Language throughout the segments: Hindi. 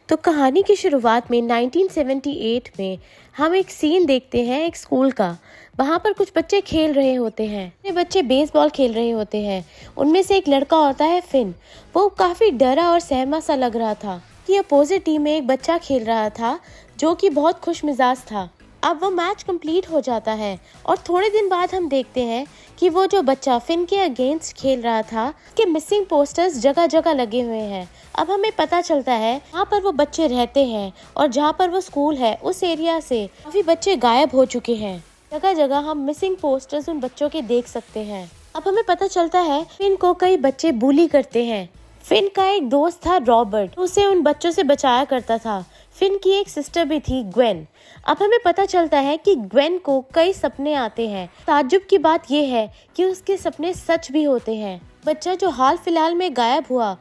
तो कहानी की शुरुआत में 1978 में हम एक सीन देखते हैं एक स्कूल का। वहाँ पर कुछ बच्चे खेल रहे होते हैं। ये बच्चे बेसबॉल खेल रहे होते हैं। उनमें से एक लड़का होता है फिन। वो काफ़ी डरा और सहमा सा लग रहा था कि अपोजिट टीम में एक बच्चा खेल रहा था जो कि बहुत खुश मिजाज था। अब वो मैच कंप्लीट हो जाता है और थोड़े दिन बाद हम देखते हैं कि वो जो बच्चा फिन के अगेंस्ट खेल रहा था कि मिसिंग पोस्टर्स जगह जगह लगे हुए हैं। अब हमें पता चलता है जहाँ पर वो बच्चे रहते हैं और जहाँ पर वो स्कूल है उस एरिया से काफी बच्चे गायब हो चुके हैं। जगह जगह हम मिसिंग पोस्टर्स उन बच्चों के देख सकते हैं। अब हमें पता चलता है फिन को कई बच्चे बुली करते हैं। फिन का एक दोस्त था रॉबर्ट, उसे उन बच्चों से बचाया करता था। फिन की एक सिस्टर भी थी ग्वेन। अब हमें पता चलता है कि ग्वेन को कई सपने आते हैं। ताज्जुब की बात यह है कि उसके सपने सच भी होते हैं। बच्चा जो हाल फिलहाल में गायब हुआ,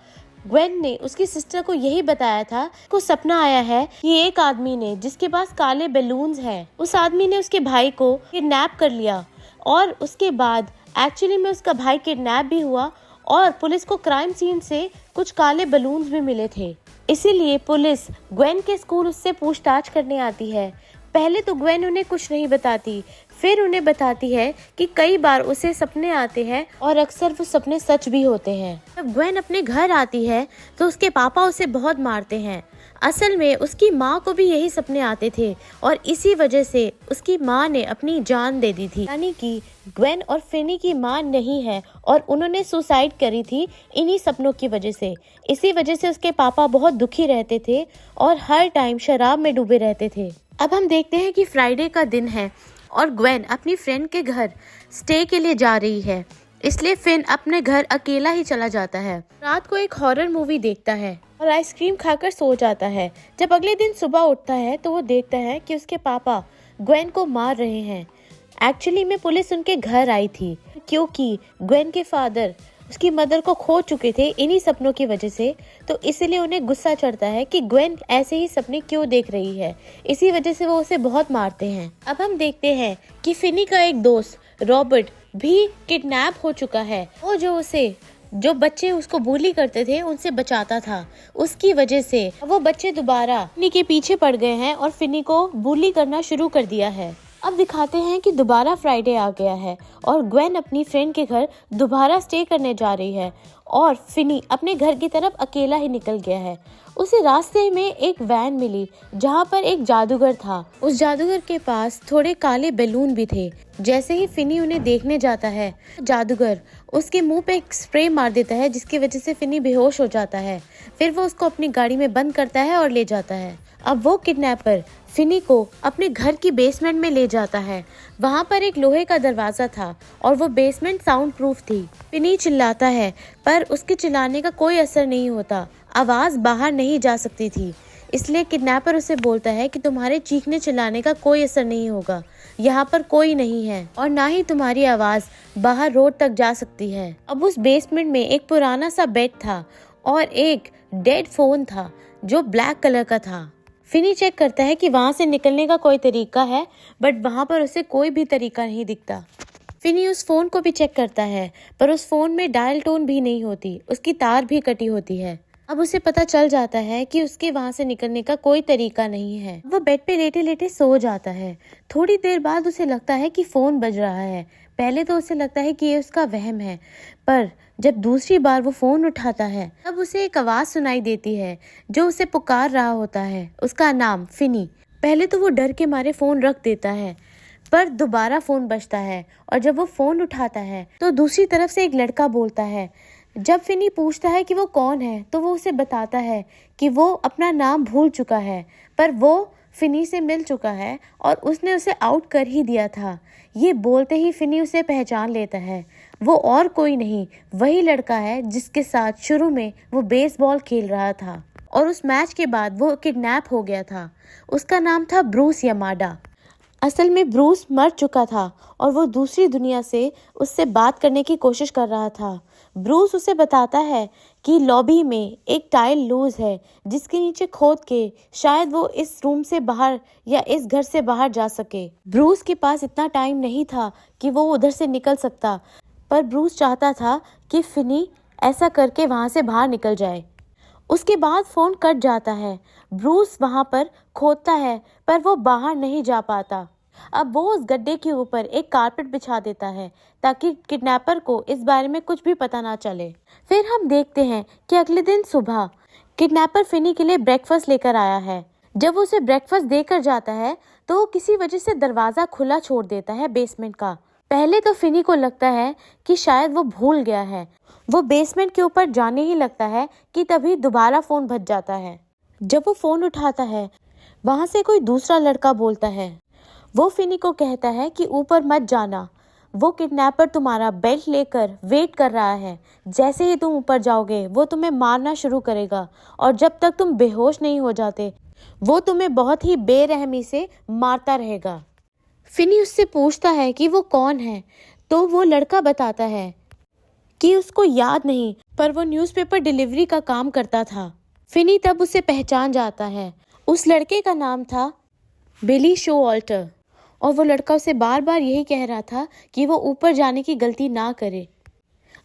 ग्वेन ने उसकी सिस्टर को यही बताया था को सपना आया है कि एक आदमी ने जिसके पास काले बैलून्स हैं, उस आदमी ने उसके भाई को किडनैप कर लिया और उसके बाद एक्चुअली में उसका भाई किडनैप भी हुआ और पुलिस को क्राइम सीन से कुछ काले बलून्स भी मिले थे। इसीलिए पुलिस ग्वेन के स्कूल उससे पूछताछ करने आती है। पहले तो ग्वेन उन्हें कुछ नहीं बताती, फिर उन्हें बताती है कि कई बार उसे सपने आते हैं और अक्सर वो सपने सच भी होते हैं। जब ग्वेन अपने घर आती है तो उसके पापा उसे बहुत मारते हैं। असल में उसकी माँ को भी यही सपने आते थे और इसी वजह से उसकी माँ ने अपनी जान दे दी थी। यानी कि ग्वेन और फिनी की माँ नहीं है और उन्होंने सुसाइड करी थी इन्हीं सपनों की वजह से। इसी वजह से उसके पापा बहुत दुखी रहते थे और हर टाइम शराब में डूबे रहते थे। अब हम देखते हैं कि फ्राइडे का दिन है और ग्वेन अपनी फ्रेंड के घर स्टे के लिए जा रही है, इसलिए फिन अपने घर अकेला ही चला जाता है। रात को एक हॉरर मूवी देखता है और आइसक्रीम खाकर सो जाता है। जब अगले दिन सुबह उठता है तो वो देखता है कि उसके पापा ग्वेन को मार रहे हैं। एक्चुअली में पुलिस उनके घर आई थी क्योंकि ग्वेन के फादर उसकी मदर को खो चुके थे इन्हीं सपनों की वजह से, तो इसलिए उन्हें गुस्सा चढ़ता है कि ग्वेन ऐसे ही सपने क्यों देख रही है। इसी वजह से वो उसे बहुत मारते हैं। अब हम देखते हैं कि फिनी का एक दोस्त रॉबर्ट भी किडनैप हो चुका है। वो जो बच्चे उसको बुली करते थे उनसे बचाता था, उसकी वजह से वो बच्चे दोबारा फिनी के पीछे पड़ गए हैं और फिनी को बुली करना शुरू कर दिया है। अब दिखाते हैं कि दोबारा फ्राइडे आ गया है और ग्वेन अपनी फ्रेंड के घर दोबारा स्टे करने जा रही है और फिनी अपने घर की तरफ अकेला ही निकल गया है। उसे रास्ते में एक वैन मिली जहाँ पर एक जादूगर था। उस जादूगर के पास थोड़े काले बैलून भी थे। जैसे ही फिनी उन्हें देखने जाता है, जादूगर उसके मुंह पे एक स्प्रे मार देता है जिसकी वजह से फिनी बेहोश हो जाता है। फिर वो उसको अपनी गाड़ी में बंद करता है और ले जाता है। अब वो किडनैपर फिनी को अपने घर की बेसमेंट में ले जाता है। वहाँ पर एक लोहे का दरवाजा था और वो बेसमेंट साउंड प्रूफ थी। फिनी चिल्लाता है पर उसके चिल्लाने का कोई असर नहीं होता, आवाज बाहर नहीं जा सकती थी। इसलिए किडनैपर उसे बोलता है कि तुम्हारे चीखने चिल्लाने का कोई असर नहीं होगा, यहाँ पर कोई नहीं है और ना ही तुम्हारी आवाज बाहर रोड तक जा सकती है। अब उस बेसमेंट में एक पुराना सा बेड था और एक डेड फोन था जो ब्लैक कलर का था। फिनी चेक करता है कि वहाँ से निकलने का कोई तरीका है, बट वहाँ पर उसे कोई भी तरीका नहीं दिखता। फिनी उस फोन को भी चेक करता है पर उस फोन में डायल टोन भी नहीं होती, उसकी तार भी कटी होती है। अब उसे पता चल जाता है कि उसके वहाँ से निकलने का कोई तरीका नहीं है। वो बेड पे लेटे लेटे सो जाता है। थोड़ी देर बाद उसे लगता है कि फोन बज रहा है। पहले तो उसे लगता है कि ये उसका वहम है, पर जब दूसरी बार वो फोन उठाता है तब उसे एक आवाज सुनाई देती है जो उसे पुकार रहा होता है, उसका नाम फिनी। पहले तो वो डर के मारे फोन रख देता है पर दोबारा फोन बजता है और जब वो फोन उठाता है तो दूसरी तरफ से एक लड़का बोलता है। जब फिनी पूछता है कि वो कौन है तो वो उसे बताता है कि वो अपना नाम भूल चुका है, पर वो फिनी से मिल चुका है और उसने उसे आउट कर ही दिया था। ये बोलते ही फिनी उसे पहचान लेता है। वो और कोई नहीं, वही लड़का है जिसके साथ शुरू में वो बेसबॉल खेल रहा था और उस मैच के बाद वो किडनैप हो गया था। उसका नाम था ब्रूस यामाडा। असल में ब्रूस मर चुका था और वो दूसरी दुनिया से उससे बात करने की कोशिश कर रहा था। ब्रूस उसे बताता है कि लॉबी में एक टाइल लूज है जिसके नीचे खोद के शायद वो इस रूम से बाहर या इस घर से बाहर जा सके। ब्रूस के पास इतना टाइम नहीं था कि वो उधर से निकल सकता, पर ब्रूस चाहता था कि फिनी ऐसा करके वहाँ से बाहर निकल जाए। उसके बाद फोन कट जाता है। ब्रूस वहां पर खोदता है पर वो बाहर नहीं जा पाता। अब वो उस गड्ढे के ऊपर एक कारपेट बिछा देता है ताकि किडनैपर को इस बारे में कुछ भी पता ना चले। फिर हम देखते हैं कि अगले दिन सुबह किडनैपर फिनी के लिए ब्रेकफास्ट लेकर आया है। जब वो उसे ब्रेकफास्ट देकर जाता है तो वो किसी वजह से दरवाजा खुला छोड़ देता है बेसमेंट का। पहले तो फिनी को लगता है कि शायद वो भूल गया है। वो बेसमेंट के ऊपर जाने ही लगता है कि तभी दोबारा फोन बज जाता है। जब वो फोन उठाता है वहां से कोई दूसरा लड़का बोलता है। वो फिनी को कहता है कि ऊपर मत जाना, वो किडनैपर तुम्हारा बेल्ट लेकर वेट कर रहा है। जैसे ही तुम ऊपर जाओगे वो तुम्हें मारना शुरू करेगा और जब तक तुम बेहोश नहीं हो जाते वो तुम्हें बहुत ही बेरहमी से मारता रहेगा। फिनी उससे पूछता है कि वो कौन है, तो वो लड़का बताता है कि उसको याद नहीं पर वो न्यूज़पेपर डिलीवरी का काम करता था। फिनी तब उसे पहचान जाता है। उस लड़के का नाम था बिली शोवाल्टर और वो लड़का उसे बार बार यही कह रहा था कि वो ऊपर जाने की गलती ना करे।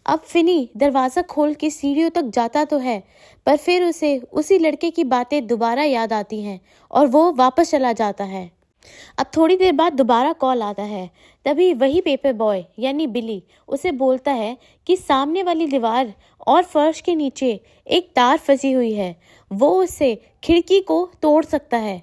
अब फिनी दरवाज़ा खोल के सीढ़ियों तक जाता तो है पर फिर उसे उसी लड़के की बातें दोबारा याद आती हैं और वो वापस चला जाता है। अब थोड़ी देर बाद दोबारा कॉल आता है। तभी वही पेपर बॉय यानी बिली उसे बोलता है कि सामने वाली दीवार और फर्श के नीचे एक तार फंसी हुई है, वो उससे खिड़की को तोड़ सकता है।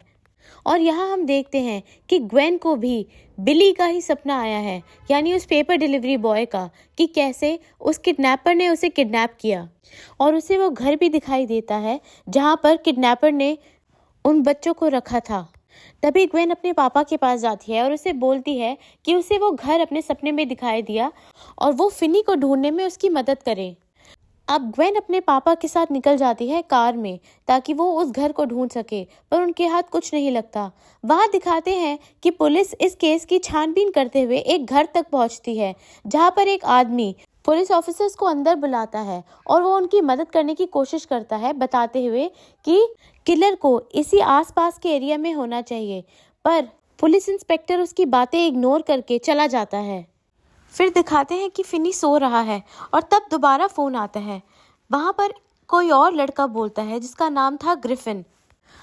और यहाँ हम देखते हैं कि ग्वेन को भी बिली का ही सपना आया है, यानी उस पेपर डिलीवरी बॉय का, कि कैसे उस किडनैपर ने उसे किडनैप किया। और उसे वो घर भी दिखाई देता है जहाँ पर किडनैपर ने उन बच्चों को रखा था। तभी ग्वेन अपने पापा के पास जाती है और उसे बोलती है कि उसे वो घर अपने सपने में दिखाई दिया और वो फिनी को ढूंढने में उसकी मदद करे। अब ग्वेन अपने पापा के साथ निकल जाती है कार में ताकि वो उस घर को ढूंढ सके, पर उनके हाथ कुछ नहीं लगता। वहां दिखाते हैं कि पुलिस इस केस की छानबीन करते हुए एक घर तक पहुंचती है जहां पर एक आदमी पुलिस ऑफिसर्स को अंदर बुलाता है और वो उनकी मदद करने की कोशिश करता है, बताते हुए कि किलर को इसी आसपास के एरिया में होना चाहिए। पर पुलिस इंस्पेक्टर उसकी बातें इग्नोर करके चला जाता है। फिर दिखाते हैं कि फिनी सो रहा है और तब दोबारा फोन आता है। वहां पर कोई और लड़का बोलता है जिसका नाम था ग्रिफिन।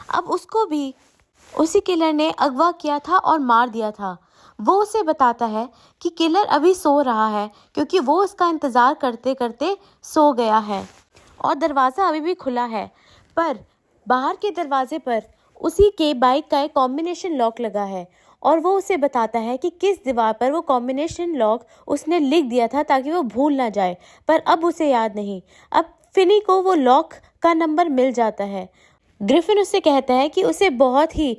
अब उसको भी उसी किलर ने अगवा किया था और मार दिया था। वो उसे बताता है कि किलर अभी सो रहा है क्योंकि वो उसका इंतजार करते करते सो गया है और दरवाज़ा अभी भी खुला है। पर बाहर के दरवाजे पर उसी के बाइक का एक कॉम्बिनेशन लॉक लगा है और वो उसे बताता है कि किस दीवार पर वो कॉम्बिनेशन लॉक उसने लिख दिया था ताकि वो भूल ना जाए, पर अब उसे याद नहीं। अब फिनी को वो लॉक का नंबर मिल जाता है। ग्रिफिन उससे कहता है कि उसे बहुत ही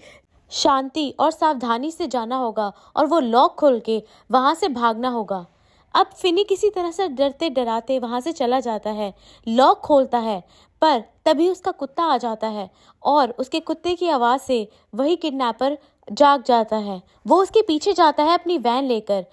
शांति और सावधानी से जाना होगा और वो लॉक खोल के वहाँ से भागना होगा। अब फिनी किसी तरह से डरते डराते वहाँ से चला जाता है, लॉक खोलता है, पर तभी उसका कुत्ता आ जाता है और उसके कुत्ते की आवाज़ से वही किडनैपर जाग जाता है। वो उसके पीछे जाता है अपनी वैन लेकर।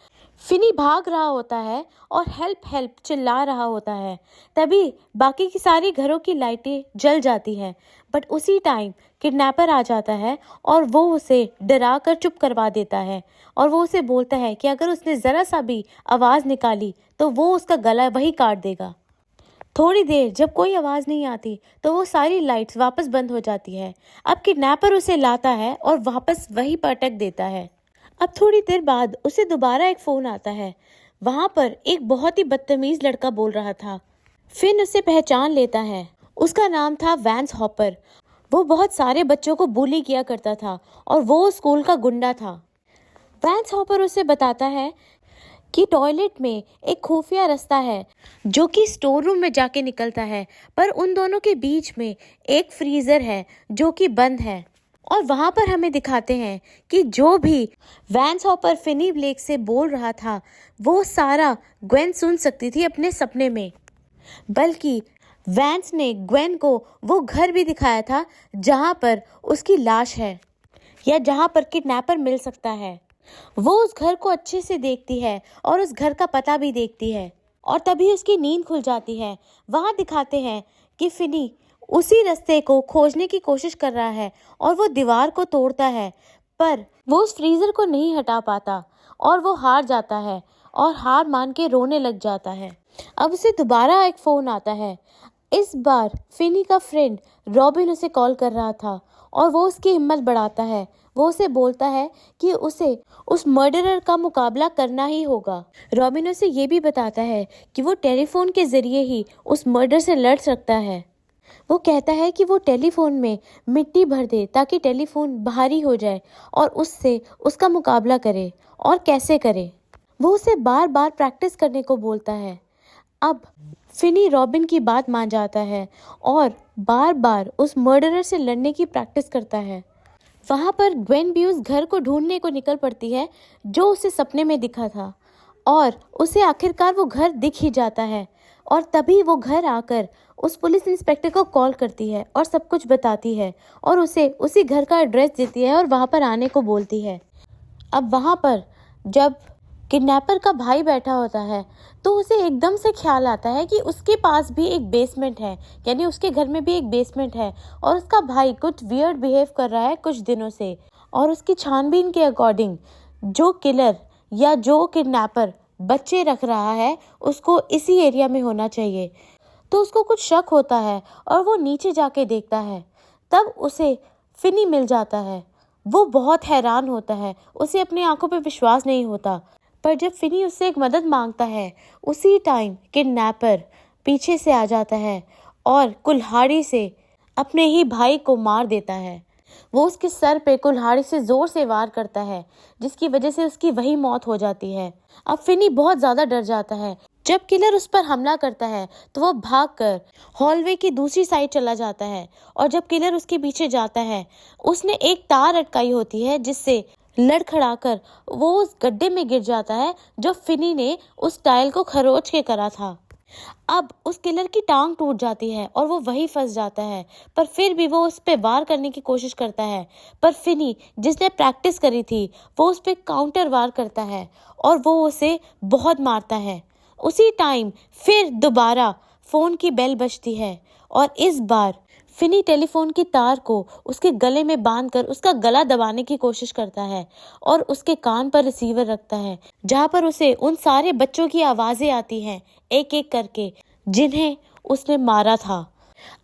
फिनी भाग रहा होता है और हेल्प हेल्प चिल्ला रहा होता है। तभी बाकी की सारी घरों की लाइटें जल जाती हैं, बट उसी टाइम किडनैपर आ जाता है और वो उसे डरा कर चुप करवा देता है और वो उसे बोलता है कि अगर उसने ज़रा सा भी आवाज़ निकाली तो वो उसका गला वही काट देगा। थोड़ी देर जब कोई आवाज़ नहीं आती तो वो सारी लाइट्स वापस बंद हो जाती है। अब किडनैपर उसे लाता है और वापस वहीं पर अटक देता है। अब थोड़ी देर बाद उसे दोबारा एक फ़ोन आता है। वहाँ पर एक बहुत ही बदतमीज़ लड़का बोल रहा था। फिन उसे पहचान लेता है। उसका नाम था वैंस हॉपर। वो बहुत सारे बच्चों को bully किया करता था और वो स्कूल का गुंडा था। वैंस हॉपर उसे बताता है कि टॉयलेट में एक खुफिया रास्ता है जो कि स्टोर रूम में जाके निकलता है, पर उन दोनों के बीच में एक फ्रीज़र है जो कि बंद है। और वहाँ पर हमें दिखाते हैं कि जो भी वैंस हॉपर फिनी ब्लेक से बोल रहा था वो सारा ग्वेन सुन सकती थी अपने सपने में। बल्कि वैंस ने ग्वेन को वो घर भी दिखाया था जहाँ पर उसकी लाश है या जहाँ पर किडनैपर मिल सकता है। वो उस घर को अच्छे से देखती है और उस घर का पता भी देखती है और तभी उसकी नींद खुल जाती है। वहाँ दिखाते हैं कि फिनी उसी रास्ते को खोजने की कोशिश कर रहा है और वो दीवार को तोड़ता है, पर वो उस फ्रीज़र को नहीं हटा पाता और वो हार जाता है और हार मान के रोने लग जाता है। अब उसे दोबारा एक फ़ोन आता है। इस बार फिनी का फ्रेंड रॉबिन उसे कॉल कर रहा था और वो उसकी हिम्मत बढ़ाता है। वो उसे बोलता है कि उसे उस मर्डरर का मुकाबला करना ही होगा। रॉबिन उसे ये भी बताता है कि वो टेलीफोन के ज़रिए ही उस मर्डर से लड़ सकता है। वो कहता है कि वो टेलीफोन में मिट्टी भर दे ताकि टेलीफोन भारी हो जाए और उससे उसका मुकाबला करे और कैसे करे। वो उसे बार बार प्रैक्टिस करने को बोलता है। अब फिनी रॉबिन की बात मान जाता है और बार बार उस मर्डरर से लड़ने की प्रैक्टिस करता है। वहाँ पर ग्वेन भी उस घर को ढूंढने को निकल पड़ती है जो उसे सपने में दिखा था और उसे आखिरकार वो घर दिख ही जाता है। और तभी वो घर आकर उस पुलिस इंस्पेक्टर को कॉल करती है और सब कुछ बताती है और उसे उसी घर का एड्रेस देती है और वहाँ पर आने को बोलती है। अब वहाँ पर जब किडनैपर का भाई बैठा होता है तो उसे एकदम से ख्याल आता है कि उसके पास भी एक बेसमेंट है, यानी उसके घर में भी एक बेसमेंट है और उसका भाई कुछ वियर्ड बिहेव कर रहा है कुछ दिनों से। और उसकी छानबीन के अकॉर्डिंग जो किलर या जो किडनैपर बच्चे रख रहा है उसको इसी एरिया में होना चाहिए। तो उसको कुछ शक होता है और वो नीचे जाके देखता है। तब उसे फिनी मिल जाता है। वो बहुत हैरान होता है, उसे अपनी आंखों पे विश्वास नहीं होता। पर जब फिनी उससे एक मदद मांगता है उसी टाइम किडनैपर पीछे से आ जाता है और कुल्हाड़ी से अपने ही भाई को मार देता है। वो उसके सर पे कुल्हाड़ी से जोर से वार करता है जिसकी वजह से उसकी वही मौत हो जाती है। अब फिनी बहुत ज्यादा डर जाता है। जब किलर उस पर हमला करता है तो वो भागकर हॉलवे की दूसरी साइड चला जाता है और जब किलर उसके पीछे जाता है उसने एक तार अटकाई होती है जिससे लड़खड़ाकर वो उस गड्ढे में गिर जाता है जो फिनी ने उस टाइल को खरोच के करा था। अब उस किलर की टांग टूट जाती है और वो वहीं फंस जाता है, पर फिर भी वो उस पे वार करने की कोशिश करता है। पर फिनी जिसने प्रैक्टिस करी थी वो उस पे काउंटर वार करता है और वो उसे बहुत मारता है। उसी टाइम फिर दोबारा फोन की बेल बजती है और इस बार फिनी टेलीफोन की तार को उसके गले में बांधकर उसका गला दबाने की कोशिश करता है और उसके कान पर रिसीवर रखता है जहां पर उसे उन सारे बच्चों की आवाजें आती हैं एक एक करके जिन्हें उसने मारा था।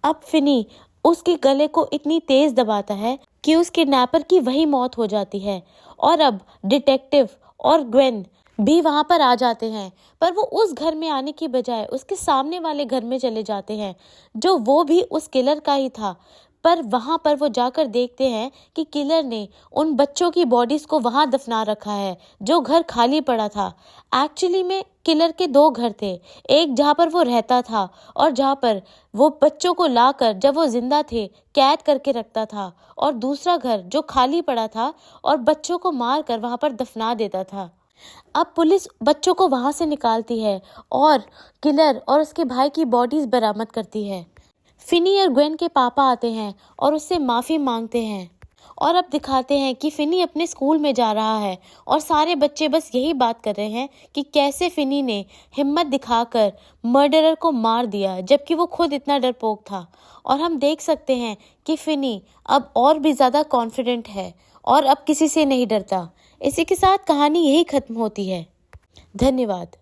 अब फिनी उसके गले को इतनी तेज दबाता है कि उस किडनैपर की वही मौत हो जाती है और अब डिटेक्टिव और ग्वेन भी वहां पर आ जाते हैं। पर वो उस घर में आने की बजाय उसके सामने वाले घर में चले जाते हैं जो वो भी उस किलर का ही था। पर वहां पर वो जाकर देखते हैं कि किलर ने उन बच्चों की बॉडीज को वहां दफना रखा है जो घर खाली पड़ा था। एक्चुअली में किलर के दो घर थे, एक जहाँ पर वो रहता था और जहाँ पर वो बच्चों को लाकर जब वो जिंदा थे कैद करके रखता था, और दूसरा घर जो खाली पड़ा था और बच्चों को मार कर वहां पर दफना देता था। अब पुलिस बच्चों को वहां से निकालती है और किलर और उसके भाई की बॉडीज बरामद करती है। फिनी और ग्वेन के पापा आते हैं और उससे माफ़ी मांगते हैं और अब दिखाते हैं कि फिनी अपने स्कूल में जा रहा है और सारे बच्चे बस यही बात कर रहे हैं कि कैसे फिनी ने हिम्मत दिखाकर मर्डरर को मार दिया जबकि वो खुद इतना डरपोक था। और हम देख सकते हैं कि फिनी अब और भी ज़्यादा कॉन्फिडेंट है और अब किसी से नहीं डरता। इसी के साथ कहानी यही खत्म होती है। धन्यवाद।